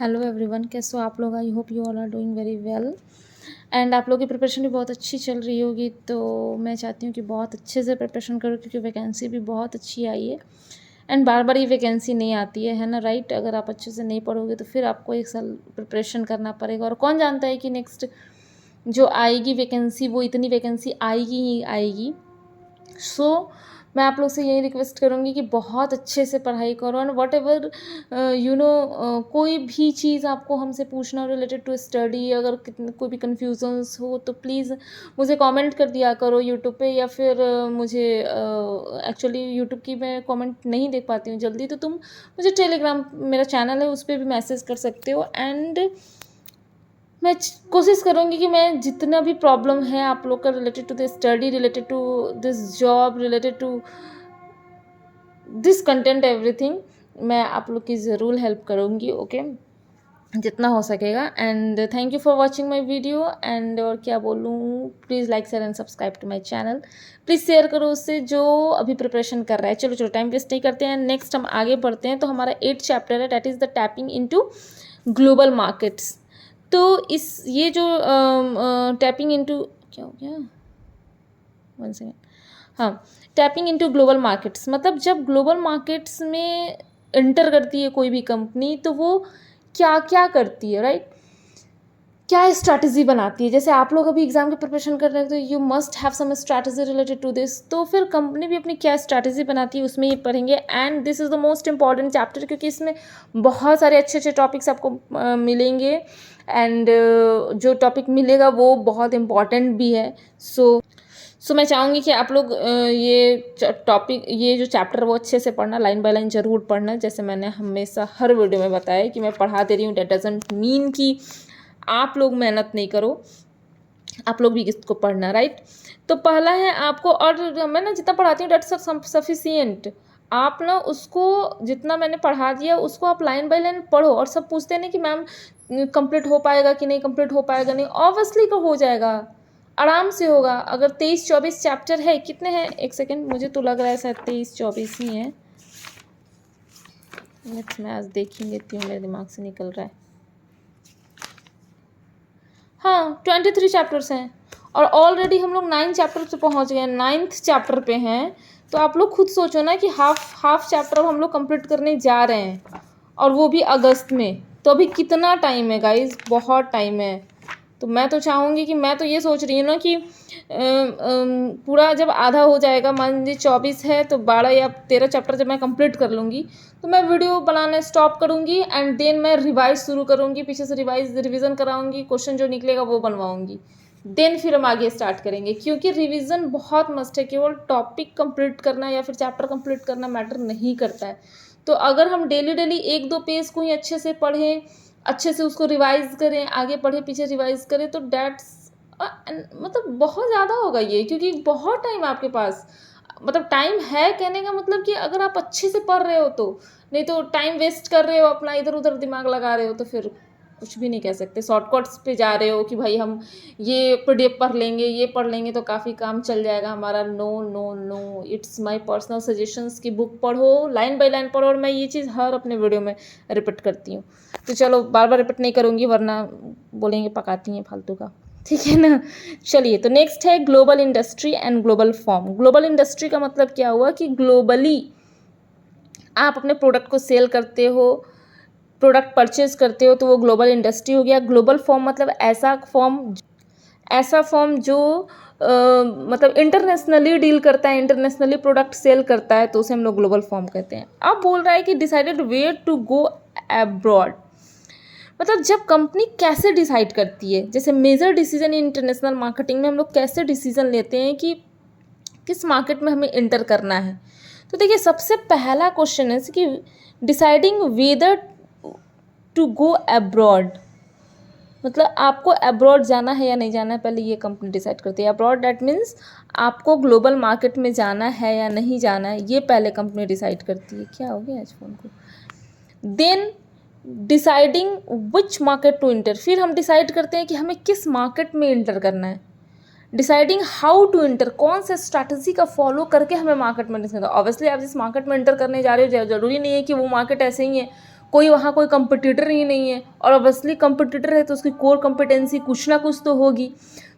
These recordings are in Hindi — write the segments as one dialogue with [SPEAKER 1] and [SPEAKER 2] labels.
[SPEAKER 1] हेलो एवरीवन, कैसे हो आप लोग। I hope you all are doing very well and आप लोगों की प्रिपरेशन भी बहुत अच्छी चल रही होगी। तो मैं चाहती हूँ कि बहुत अच्छे से प्रिपरेशन करो, क्योंकि वैकेंसी भी बहुत अच्छी आई है एंड बार बार ये वैकेंसी नहीं आती है ना, राइट। अगर आप अच्छे से नहीं पढ़ोगे तो फिर आपको एक साल प्रिपरेशन करना पड़ेगा, और कौन जानता है कि नेक्स्ट जो आएगी वैकेंसी वो इतनी वैकेंसी आएगी ही आएगी। मैं आप लोग से यही रिक्वेस्ट करूँगी कि बहुत अच्छे से पढ़ाई करो, एंड वट एवर कोई भी चीज़ आपको हमसे पूछना हो रिलेटेड टू स्टडी, अगर कोई भी कन्फ्यूजन्स हो तो प्लीज़ मुझे कमेंट कर दिया करो यूट्यूब पे, या फिर मुझे एक्चुअली यूट्यूब की मैं कमेंट नहीं देख पाती हूँ जल्दी, तो तुम मुझे टेलीग्राम मेरा चैनल है उस पर भी मैसेज कर सकते हो। एंड मैं कोशिश करूँगी कि मैं जितना भी प्रॉब्लम है आप लोग का related to this study, related to this job, related to this content, everything, मैं आप लोग की ज़रूर हेल्प करूँगी, ओके, जितना हो सकेगा। And thank you for watching my video. And और क्या बोलूँ, please like share and subscribe to my channel. Please share करो उससे जो अभी प्रिपरेशन कर रहा है। चलो टाइम वेस्ट नहीं करते हैं, नेक्स्ट हम आगे बढ़ते हैं। तो हमारा 8th चैप्टर है, that is the tapping into global markets. तो ये जो टैपिंग इनटू क्या हो गया, 1 सेकेंड, हाँ, टैपिंग इनटू ग्लोबल मार्केट्स मतलब जब ग्लोबल मार्केट्स में एंटर करती है कोई भी कंपनी, तो वो क्या क्या करती है, राइट, क्या स्ट्रैटेजी बनाती है। जैसे आप लोग अभी एग्जाम की प्रिपरेशन कर रहे हैं तो you must have some strategy related to this, तो फिर कंपनी भी अपनी क्या स्ट्रैटेजी बनाती है उसमें ये पढ़ेंगे। And this is the most important chapter, क्योंकि इसमें बहुत सारे अच्छे अच्छे टॉपिक्स आपको मिलेंगे, एंड जो टॉपिक मिलेगा वो बहुत इम्पॉर्टेंट भी है। सो मैं चाहूँगी कि आप लोग ये जो चैप्टर वो अच्छे से पढ़ना, लाइन बाय लाइन ज़रूर पढ़ना। जैसे मैंने हमेशा हर वीडियो में बताया कि मैं पढ़ा दे रही हूँ, दैट डजंट मीन कि आप लोग मेहनत नहीं करो, आप लोग भी इसको पढ़ना, राइट। तो पहला है आपको, और मैं ना जितना पढ़ाती हूँ डेट्स सफिशिएंट, आप ना उसको जितना मैंने पढ़ा दिया उसको आप लाइन बाय लाइन पढ़ो। और सब पूछते नहीं कि मैम कंप्लीट हो पाएगा कि नहीं, कंप्लीट हो पाएगा नहीं, ऑब्वियसली को हो जाएगा, आराम से होगा। अगर 23-24 चैप्टर है, कितने हैं, एक सेकेंड, मुझे तो लग रहा है शायद 23-24 ही है। मैं आज देख ही लेती हूँ, मेरे दिमाग से निकल रहा है। हाँ, 23 चैप्टर्स हैं, और ऑलरेडी हम लोग 9 चैप्टर पे पहुँच गए हैं, 9th चैप्टर पे हैं। तो आप लोग खुद सोचो ना कि हाफ चैप्टर हम लोग कंप्लीट करने जा रहे हैं, और वो भी अगस्त में। तो अभी कितना टाइम है गाइज, बहुत टाइम है। तो मैं तो चाहूँगी कि मैं तो ये सोच रही हूँ ना कि पूरा जब आधा हो जाएगा, मान लीजिए 24 है, तो 12 या 13 चैप्टर जब मैं कंप्लीट कर लूँगी तो मैं वीडियो बनाना स्टॉप करूँगी, एंड देन मैं रिवाइज शुरू करूँगी, पीछे से रिवीजन कराऊँगी, क्वेश्चन जो निकलेगा वो बनवाऊँगी, देन फिर हम आगे स्टार्ट करेंगे। क्योंकि रिवीजन बहुत मस्ट है, केवल टॉपिक कंप्लीट करना या फिर चैप्टर कंप्लीट करना मैटर नहीं करता है। तो अगर हम डेली 1-2 पेज को ही अच्छे से पढ़ें, अच्छे से उसको रिवाइज करें, आगे पढ़े पीछे रिवाइज करें, तो डैट्स मतलब बहुत ज़्यादा होगा ये, क्योंकि बहुत टाइम आपके पास, मतलब टाइम है कहने का मतलब कि अगर आप अच्छे से पढ़ रहे हो तो, नहीं तो टाइम वेस्ट कर रहे हो अपना, इधर उधर दिमाग लगा रहे हो, तो फिर कुछ भी नहीं कह सकते। शॉर्टकट्स पे जा रहे हो कि भाई हम ये पीडीएफ पढ़ लेंगे, ये पढ़ लेंगे तो काफ़ी काम चल जाएगा हमारा। No no no, it's my personal suggestions की बुक पढ़ो, लाइन बाय लाइन पढ़ो, और मैं ये चीज़ हर अपने वीडियो में रिपीट करती हूँ। तो चलो बार बार रिपीट नहीं करूँगी, वरना बोलेंगे पकाती हैं फालतू का, ठीक है ना। चलिए, तो नेक्स्ट है global industry and global form. Global industry का मतलब क्या हुआ कि ग्लोबली आप अपने प्रोडक्ट को सेल करते हो, प्रोडक्ट परचेज करते हो, तो वो ग्लोबल इंडस्ट्री हो गया। ग्लोबल फॉर्म मतलब ऐसा फॉर्म जो मतलब इंटरनेशनली डील करता है, इंटरनेशनली प्रोडक्ट सेल करता है, तो उसे हम लोग ग्लोबल फॉर्म कहते हैं। अब बोल रहा है कि decided where to go abroad, मतलब जब कंपनी कैसे डिसाइड करती है, जैसे major decision in international marketing में हम लोग कैसे डिसीजन लेते हैं कि किस मार्केट में हमें इंटर करना है। तो देखिए, सबसे पहला क्वेश्चन है कि deciding whether to go abroad, मतलब आपको अब्रॉड जाना है या नहीं जाना है, पहले ये कंपनी डिसाइड करती है। अब्रॉड दैट मीन्स आपको ग्लोबल मार्केट में जाना है या नहीं जाना है, ये पहले कंपनी डिसाइड करती है। क्या हो गया आज फ़ोन को। Then deciding which market to enter, फिर हम डिसाइड करते हैं कि हमें किस मार्केट में इंटर करना है। डिसाइडिंग हाउ टू इंटर, कौन से स्ट्रैटेजी का फॉलो करके हमें मार्केट में इंटर करना है। ऑब्वियसली आप जिस मार्केट में इंटर करने जा रहे हो, ज़रूरी नहीं है कि वो मार्केट ऐसे ही है, कोई वहाँ कोई कंपटीटर ही नहीं है, और ऑब्वियसली कंपटीटर है तो उसकी कोर कॉम्पिटेंसी कुछ ना कुछ तो होगी,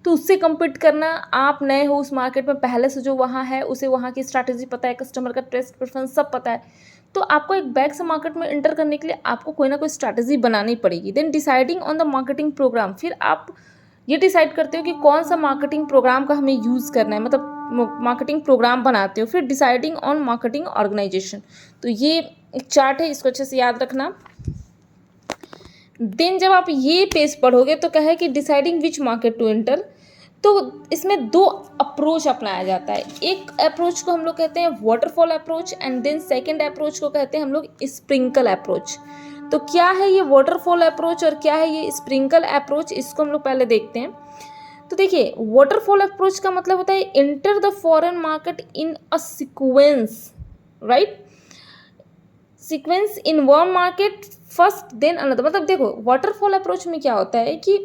[SPEAKER 1] तो उससे कम्पीट करना, आप नए हो उस मार्केट में, पहले से जो वहाँ है उसे वहाँ की स्ट्रैटेजी पता है, कस्टमर का टेस्ट प्रेफरेंस सब पता है, तो आपको एक बैग से मार्केट में एंटर करने के लिए आपको कोई ना कोई स्ट्रैटेजी बनानी पड़ेगी। Then deciding on the marketing programme, फिर आप ये डिसाइड करते हो कि कौन सा मार्केटिंग प्रोग्राम का हमें यूज़ करना है, मतलब मार्केटिंग प्रोग्राम बनाते हो। फिर डिसाइडिंग ऑन मार्केटिंग ऑर्गेनाइजेशन, तो ये एक चार्ट है, इसको अच्छे से याद रखना। देन जब आप ये पेज पढ़ोगे तो कहे कि deciding which market to enter, तो इसमें दो अप्रोच अपनाया जाता है। एक अप्रोच को हम लोग कहते हैं waterfall approach, and then second approach को कहते हैं हम लोग स्प्रिंकल अप्रोच। तो क्या है ये वाटरफॉल अप्रोच और क्या है ये स्प्रिंकल अप्रोच, इसको हम लोग पहले देखते हैं। तो देखिए, वाटरफॉल अप्रोच का मतलब होता है enter the foreign market in a sequence, right, sequence in one market first then another. मतलब देखो, वाटरफॉल अप्रोच में क्या होता है कि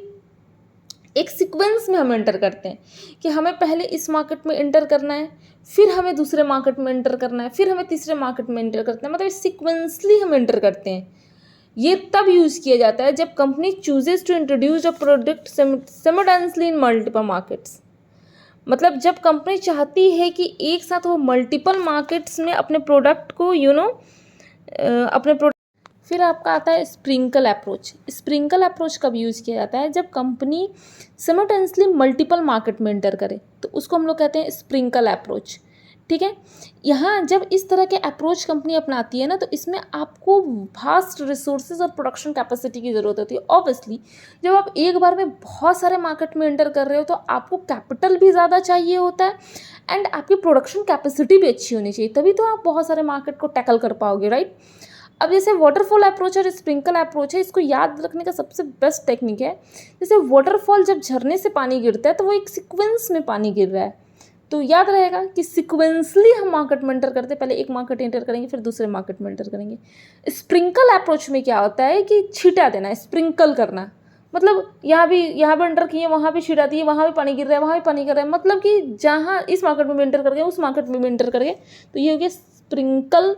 [SPEAKER 1] एक सीक्वेंस में हम एंटर करते हैं कि हमें पहले इस मार्केट में एंटर करना है, फिर हमें दूसरे मार्केट में एंटर करना है, फिर हमें तीसरे मार्केट में एंटर करना है, मतलब सीक्वेंसली हम एंटर करते हैं। ये तब यूज़ किया जाता है जब company chooses to introduce a product simultaneously in multiple markets. मतलब जब कंपनी चाहती है कि एक साथ वो मल्टीपल मार्केट्स में अपने प्रोडक्ट को अपने प्रोडक्ट। फिर आपका आता है स्प्रिंकल अप्रोच। स्प्रिंकल अप्रोच कब यूज़ किया जाता है, जब कंपनी सिमल्टेनियसली मल्टीपल मार्केट में एंटर करे, तो उसको हम लोग कहते हैं स्प्रिंकल अप्रोच। ठीक है, यहाँ जब इस तरह के अप्रोच कंपनी अपनाती है ना, तो इसमें आपको वास्ट रिसोर्सेज और प्रोडक्शन कैपेसिटी की ज़रूरत होती है। ऑब्वियसली जब आप एक बार में बहुत सारे मार्केट में एंटर कर रहे हो तो आपको कैपिटल भी ज़्यादा चाहिए होता है, एंड आपकी प्रोडक्शन कैपेसिटी भी अच्छी होनी चाहिए, तभी तो आप बहुत सारे मार्केट को टैकल कर पाओगे, राइट। अब जैसे वाटरफॉल अप्रोच और स्प्रिंकल अप्रोच है, इसको याद रखने का सबसे बेस्ट टेक्निक है। जैसे वाटरफॉल जब झरने से पानी गिरता है तो वो एक सीक्वेंस में पानी गिर रहा है, तो याद रहेगा कि सीक्वेंसली हम मार्केट में एंटर करते हैं, पहले एक मार्केट एंटर करेंगे फिर दूसरे मार्केट में एंटर करेंगे। स्प्रिंकल अप्रोच में क्या होता है कि छीटा देना, स्प्रिंकल करना, मतलब यहाँ भी एंटर किए, वहाँ भी छीटा दिए, वहाँ भी पानी गिर रहा है, वहाँ भी पानी गिर रहा है, मतलब कि जहाँ इस मार्केट में भी एंटर कर गए उस मार्केट में भी एंटर कर गए, तो ये हो गया स्प्रिंकल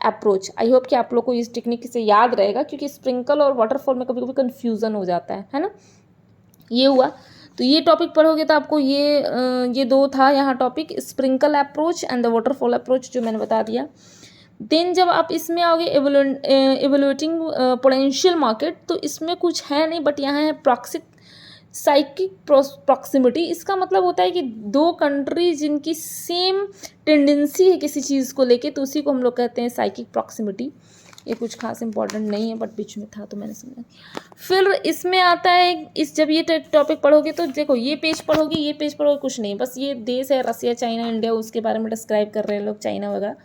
[SPEAKER 1] अप्रोच। आई होप कि आप लोग को इस टेक्निक से याद रहेगा, क्योंकि स्प्रिंकल और वाटरफॉल में कभी कभी कन्फ्यूज़न हो जाता है ना। ये हुआ, तो ये टॉपिक पढ़ोगे तो आपको ये दो था यहाँ topic, sprinkle approach and the waterfall approach, जो मैंने बता दिया। देन जब आप इसमें आओगे एवेल्युएटिंग पोटेंशियल मार्केट, तो इसमें कुछ है नहीं, बट यहाँ है साइकिक प्रॉक्सिमिटी। इसका मतलब होता है कि दो कंट्री जिनकी सेम टेंडेंसी है किसी चीज़ को लेके, तो उसी को हम लोग कहते हैं साइकिक प्रॉक्सिमिटी। ये कुछ खास इंपॉर्टेंट नहीं है, बट बीच में था तो मैंने समझा। फिर इसमें आता है, जब ये टॉपिक पढ़ोगे तो देखो, ये पेज पढ़ोगे कुछ नहीं, बस ये देश है रसिया, चाइना, इंडिया, उसके बारे में डिस्क्राइब कर रहे हैं लोग, चाइना वगैरह,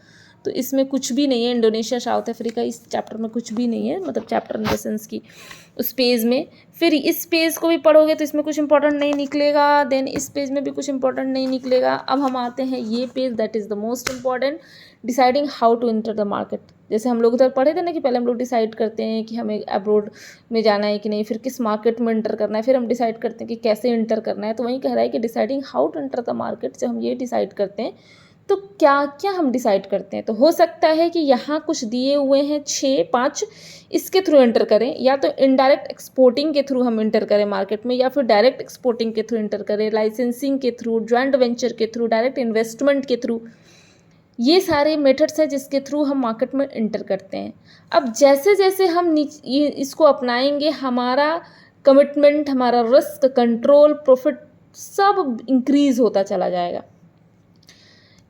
[SPEAKER 1] तो इसमें कुछ भी नहीं है। इंडोनेशिया, साउथ अफ्रीका, इस चैप्टर में कुछ भी नहीं है, मतलब चैप्टर इन द सेंस की उस पेज में। फिर इस पेज को भी पढ़ोगे तो इसमें कुछ इंपॉर्टेंट नहीं निकलेगा, देन इस पेज में भी कुछ इंपॉर्टेंट नहीं निकलेगा। अब हम आते हैं ये page, that is the most important, deciding how to enter the market. जैसे हम लोग उधर पढ़े थे ना कि पहले हम लोग डिसाइड करते हैं कि हमें अब्रोड में जाना है कि नहीं, फिर किस मार्केट में एंटर करना है, फिर हम डिसाइड करते हैं कि कैसे एंटर करना है। तो वहीं कह रहा है कि deciding how to enter the market, जब हम ये डिसाइड करते हैं तो क्या क्या हम डिसाइड करते हैं। तो हो सकता है कि यहाँ कुछ दिए हुए हैं 6-5, इसके थ्रू एंटर करें, या तो इनडायरेक्ट एक्सपोर्टिंग के थ्रू हम एंटर करें मार्केट में, या फिर डायरेक्ट एक्सपोर्टिंग के थ्रू एंटर करें, लाइसेंसिंग के थ्रू, जॉइंट वेंचर के थ्रू, डायरेक्ट इन्वेस्टमेंट के थ्रू। ये सारे मेथड्स हैं जिसके थ्रू हम मार्केट में एंटर करते हैं। अब जैसे जैसे हम इसको अपनाएंगे, हमारा कमिटमेंट, हमारा रिस्क कंट्रोल, प्रॉफिट सब इंक्रीज होता चला जाएगा।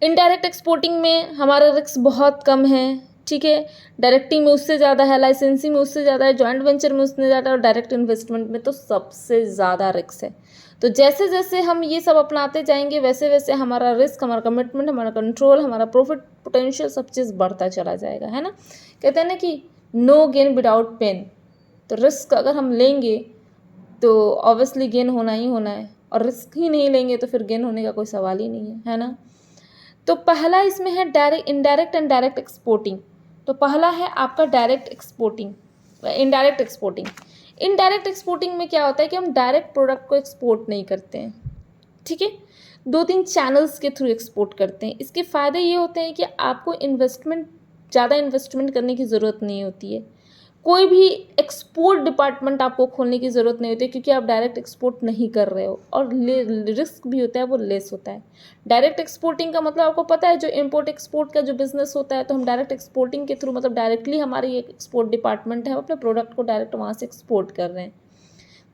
[SPEAKER 1] इनडायरेक्ट एक्सपोर्टिंग में हमारा रिस्क बहुत कम है, ठीक है, डायरेक्टिंग में उससे ज़्यादा है, लाइसेंसिंग में उससे ज़्यादा है, जॉइंट वेंचर में उससे ज़्यादा, और डायरेक्ट इन्वेस्टमेंट में तो सबसे ज़्यादा रिस्क है। तो जैसे जैसे हम ये सब अपनाते जाएंगे वैसे वैसे हमारा रिस्क, हमारा कमिटमेंट, हमारा कंट्रोल, हमारा प्रॉफिट पोटेंशियल सब चीज़ बढ़ता चला जाएगा, है ना। कहते हैं ना कि नो गेन विदाउट पेन। तो रिस्क अगर हम लेंगे तो ऑब्वियसली गेन होना ही होना है, और रिस्क ही नहीं लेंगे तो फिर गेन होने का कोई सवाल ही नहीं है ना। तो पहला इसमें है direct, indirect and direct exporting. तो पहला है आपका direct exporting, indirect exporting. Indirect exporting में क्या होता है कि हम डायरेक्ट प्रोडक्ट को एक्सपोर्ट नहीं करते हैं, ठीक है, 2-3 चैनल्स के थ्रू एक्सपोर्ट करते हैं। इसके फ़ायदे ये होते हैं कि आपको ज़्यादा इन्वेस्टमेंट करने की ज़रूरत नहीं होती है। कोई भी एक्सपोर्ट डिपार्टमेंट आपको खोलने की ज़रूरत नहीं होती, क्योंकि आप डायरेक्ट एक्सपोर्ट नहीं कर रहे हो, और रिस्क भी होता है वो लेस होता है। डायरेक्ट एक्सपोर्टिंग का मतलब आपको पता है, जो इम्पोर्ट एक्सपोर्ट का जो बिजनेस होता है, तो हम डायरेक्ट एक्सपोर्टिंग के थ्रू, मतलब डायरेक्टली हमारी एक एक्सपोर्ट डिपार्टमेंट है, हम अपने प्रोडक्ट को डायरेक्ट वहाँ से एक्सपोर्ट कर रहे हैं।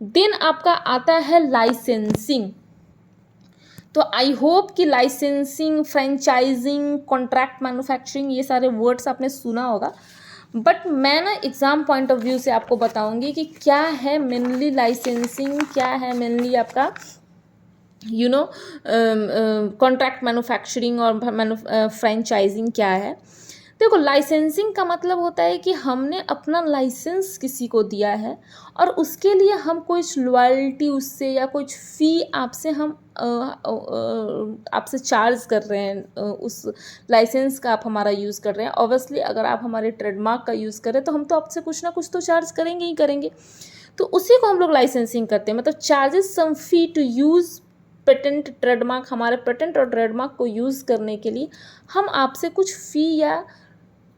[SPEAKER 1] देन आपका आता है लाइसेंसिंग। तो आई होप कि लाइसेंसिंग, फ्रेंचाइजिंग, कॉन्ट्रैक्ट मैन्युफैक्चरिंग, ये सारे वर्ड्स आपने सुना होगा, बट मैं ना एग्ज़ाम पॉइंट ऑफ व्यू से आपको बताऊंगी कि क्या है मेनली लाइसेंसिंग, क्या है मेनली आपका कॉन्ट्रैक्ट मैन्युफैक्चरिंग और फ्रेंचाइजिंग क्या है। देखो, लाइसेंसिंग का मतलब होता है कि हमने अपना लाइसेंस किसी को दिया है और उसके लिए हम कुछ लॉयल्टी उससे या कुछ फ़ी आपसे हम आपसे चार्ज कर रहे हैं, उस लाइसेंस का आप हमारा यूज़ कर रहे हैं। ऑब्वियसली अगर आप हमारे ट्रेडमार्क का यूज़ करें तो हम तो आपसे कुछ ना कुछ तो चार्ज करेंगे ही करेंगे, तो उसी को हम लोग लाइसेंसिंग करते हैं। मतलब charges some fee to use patent trademark, हमारे पेटेंट और ट्रेडमार्क को यूज़ करने के लिए हम आपसे कुछ फ़ी या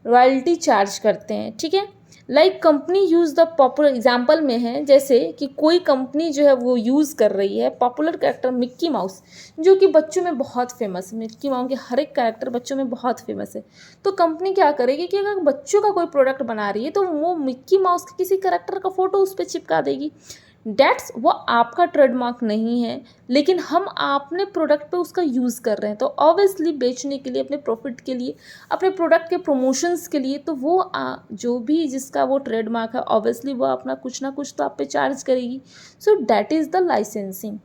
[SPEAKER 1] रॉयल्टी चार्ज करते हैं, ठीक है। Like company use the popular, example में है जैसे कि कोई कंपनी जो है वो यूज़ कर रही है पॉपुलर कैरेक्टर मिक्की माउस, जो कि बच्चों में बहुत फेमस है। मिक्की माउस के हर एक कैरेक्टर बच्चों में बहुत फेमस है। तो कंपनी क्या करेगी कि अगर बच्चों का कोई प्रोडक्ट बना रही है तो वो मिक्की माउस के किसी कैरेक्टर का फ़ोटो उस पर चिपका देगी। डैट्स वो आपका ट्रेडमार्क नहीं है, लेकिन हम आपने प्रोडक्ट पे उसका यूज़ कर रहे हैं, तो ऑब्वियसली बेचने के लिए, अपने प्रॉफिट के लिए, अपने प्रोडक्ट के प्रमोशंस के लिए, तो वो जो भी जिसका वो ट्रेडमार्क है, ऑब्वियसली वो अपना कुछ ना कुछ तो आप पे चार्ज करेगी। So that is the licensing,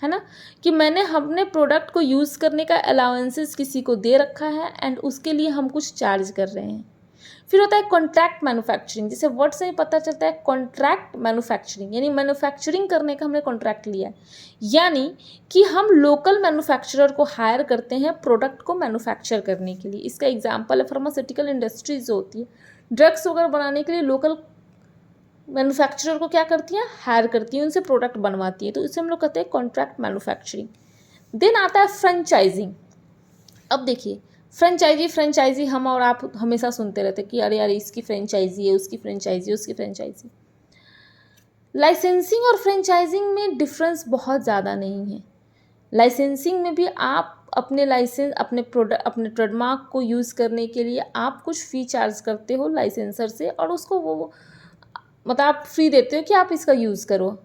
[SPEAKER 1] है ना, कि मैंने हमने प्रोडक्ट को यूज़ करने का अलाउंसेस किसी को दे रखा है एंड उसके लिए हम कुछ चार्ज कर रहे हैं। फिर होता है कॉन्ट्रैक्ट मैन्युफैक्चरिंग, जिसे वर्ड से ही पता चलता है कॉन्ट्रैक्ट मैन्युफैक्चरिंग, यानी मैन्युफैक्चरिंग करने का हमने कॉन्ट्रैक्ट लिया है, यानी कि हम लोकल मैन्युफैक्चरर को हायर करते हैं प्रोडक्ट को मैन्युफैक्चर करने के लिए। इसका एग्जांपल है फार्मास्यूटिकल इंडस्ट्रीज जो होती है, ड्रग्स वगैरह बनाने के लिए लोकल मैन्युफैक्चरर को क्या करती हैं, हायर करती हैं, उनसे प्रोडक्ट बनवाती है, तो इसे हम लोग कहते हैं कॉन्ट्रैक्ट मैन्युफैक्चरिंग। देन आता है फ्रेंचाइजिंग। अब देखिए, फ्रेंचाइजी हम और आप हमेशा सुनते रहते कि अरे यार इसकी फ्रेंचाइजी है, उसकी फ्रेंचाइजी है, उसकी फ्रेंचाइजी। लाइसेंसिंग और फ्रेंचाइजिंग में डिफरेंस बहुत ज़्यादा नहीं है। लाइसेंसिंग में भी आप अपने लाइसेंस, अपने प्रोडक्ट, अपने ट्रेडमार्क को यूज़ करने के लिए आप कुछ फ़ी चार्ज करते हो लाइसेंसर से, और उसको वो मतलब आप फ्री देते हो कि आप इसका यूज़ करो।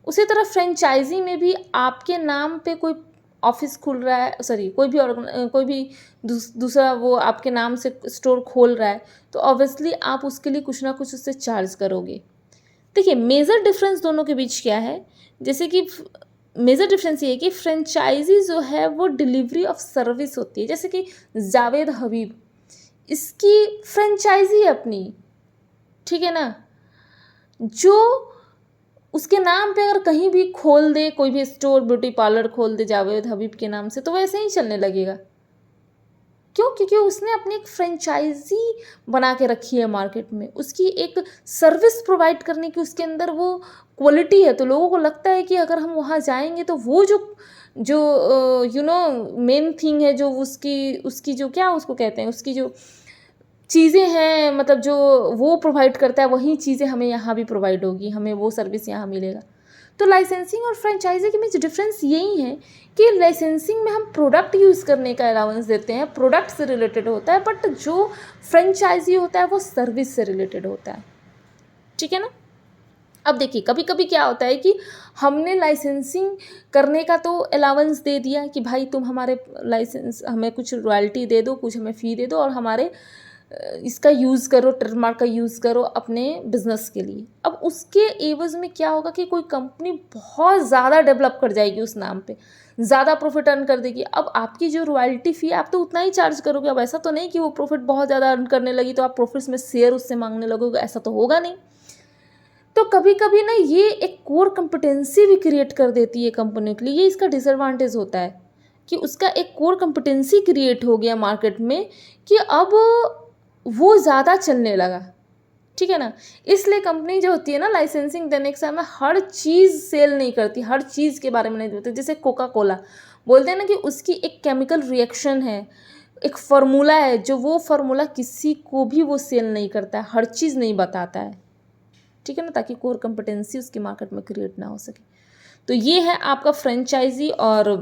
[SPEAKER 1] उसी तरह फ्रेंचाइजी में भी आपके नाम पे कोई ऑफिस खुल रहा है, सॉरी कोई भी दूसरा वो आपके नाम से स्टोर खोल रहा है, तो ऑब्वियसली आप उसके लिए कुछ ना कुछ उससे चार्ज करोगे। देखिए, मेजर डिफरेंस दोनों के बीच क्या है, जैसे कि मेजर डिफरेंस ये है कि फ्रेंचाइजी जो है वो डिलीवरी ऑफ सर्विस होती है। जैसे कि जावेद हबीब, इसकी फ्रेंचाइजी है अपनी, ठीक है ना, जो उसके नाम पे अगर कहीं भी खोल दे, कोई भी स्टोर, ब्यूटी पार्लर खोल दे जावेद हबीब के नाम से, तो वैसे ही चलने लगेगा। क्यों? क्योंकि उसने अपनी एक फ्रेंचाइजी बना के रखी है मार्केट में, उसकी एक सर्विस प्रोवाइड करने की उसके अंदर वो क्वालिटी है, तो लोगों को लगता है कि अगर हम वहाँ जाएंगे तो वो जो मेन थिंग है, जो उसकी जो क्या उसको कहते हैं, उसकी जो चीज़ें हैं, मतलब जो वो प्रोवाइड करता है वही चीज़ें हमें यहाँ भी प्रोवाइड होगी, हमें वो सर्विस यहाँ मिलेगा। तो लाइसेंसिंग और फ्रेंचाइजी के बीच डिफरेंस यही है कि लाइसेंसिंग में हम प्रोडक्ट यूज़ करने का अलाउंस देते हैं, प्रोडक्ट से रिलेटेड होता है, बट जो फ्रेंचाइजी होता है वो सर्विस से रिलेटेड होता है, ठीक है ना। अब देखिए, कभी कभी क्या होता है कि हमने लाइसेंसिंग करने का तो अलाउंस दे दिया कि भाई तुम हमारे लाइसेंस, हमें कुछ रॉयल्टी दे दो, कुछ हमें फ़ी दे दो, और हमारे इसका यूज़ करो, ट्रेडमार्क का यूज़ करो अपने बिजनेस के लिए। अब उसके एवज में क्या होगा कि कोई कंपनी बहुत ज़्यादा डेवलप कर जाएगी, उस नाम पे ज़्यादा प्रॉफिट अर्न कर देगी। अब आपकी जो रॉयल्टी फ़ी है आप तो उतना ही चार्ज करोगे। अब ऐसा तो नहीं कि वो प्रॉफिट बहुत ज़्यादा अर्न करने लगी तो आप प्रॉफिट्स में शेयर उससे मांगने लगोगे, ऐसा तो होगा नहीं। तो कभी कभी ना ये एक कोर कंपिटेंसी भी क्रिएट कर देती है कंपनी के लिए, ये इसका डिसएडवांटेज होता है कि उसका एक कोर कंपिटेंसी क्रिएट हो गया मार्केट में कि अब वो ज़्यादा चलने लगा, ठीक है ना। इसलिए कंपनी जो होती है ना, लाइसेंसिंग देने के समय हर चीज़ सेल नहीं करती, हर चीज़ के बारे में नहीं बोलती। जैसे कोका कोला बोलते हैं ना कि उसकी एक केमिकल रिएक्शन है, एक फार्मूला है जो वो फार्मूला किसी को भी वो सेल नहीं करता है, हर चीज़ नहीं बताता है, ठीक है ना, ताकि कोर कंपिटेंसी उसकी मार्केट में क्रिएट ना हो सके। तो ये है आपका फ्रेंचाइजी और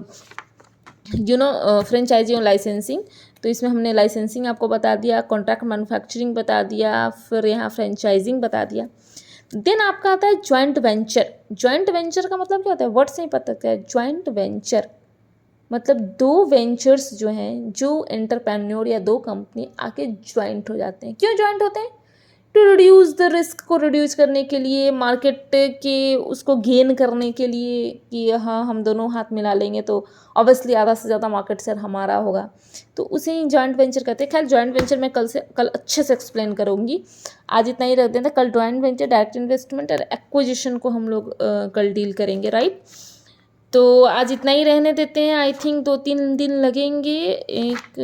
[SPEAKER 1] फ्रेंचाइजी और लाइसेंसिंग। तो इसमें हमने लाइसेंसिंग आपको बता दिया, कॉन्ट्रैक्ट मैन्युफैक्चरिंग बता दिया, फिर यहाँ फ्रेंचाइजिंग बता दिया। देन आपका आता है जॉइंट वेंचर। जॉइंट वेंचर का मतलब क्या होता है, वर्ड से ही पता क्या है। जॉइंट वेंचर मतलब दो वेंचर्स जो हैं, जो एंटरप्रेन्योर या दो कंपनी आके ज्वाइंट हो जाते हैं। क्यों ज्वाइंट होते हैं? टू रिड्यूस द रिस्क को रिड्यूस करने के लिए, मार्केट के उसको गेन करने के लिए कि हाँ हम दोनों हाथ मिला लेंगे तो ऑब्वियसली आधा से ज़्यादा मार्केट शेयर हमारा होगा, तो उसे ही जॉइंट वेंचर कहते हैं। खैर जॉइंट वेंचर मैं कल अच्छे से एक्सप्लेन करूँगी, आज इतना ही रख देते हैं। कल जॉइंट वेंचर, डायरेक्ट इन्वेस्टमेंट और एक्विजिशन को हम लोग कल डील करेंगे, राइट। तो आज इतना ही रहने देते हैं। आई थिंक 2-3 दिन लगेंगे, 1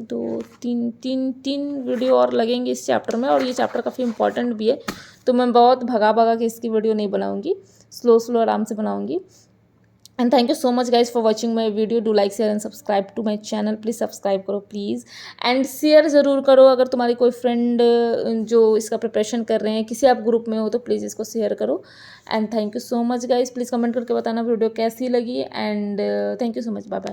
[SPEAKER 1] 2 3 वीडियो और लगेंगे इस चैप्टर में, और ये चैप्टर काफ़ी इंपॉर्टेंट भी है। तो मैं बहुत भगा भगा के इसकी वीडियो नहीं बनाऊंगी, स्लो आराम से बनाऊंगी। And thank you so much guys for watching my video. Do like share and subscribe to my channel, please subscribe करो प्लीज़, एंड शेयर ज़रूर करो। अगर तुम्हारी कोई फ्रेंड जो इसका प्रिपरेशन कर रहे हैं, किसी आप ग्रुप में हो तो प्लीज़ इसको शेयर करो। And thank you so much guys, please comment करके बताना वीडियो कैसी लगी, and thank you so much, bye bye.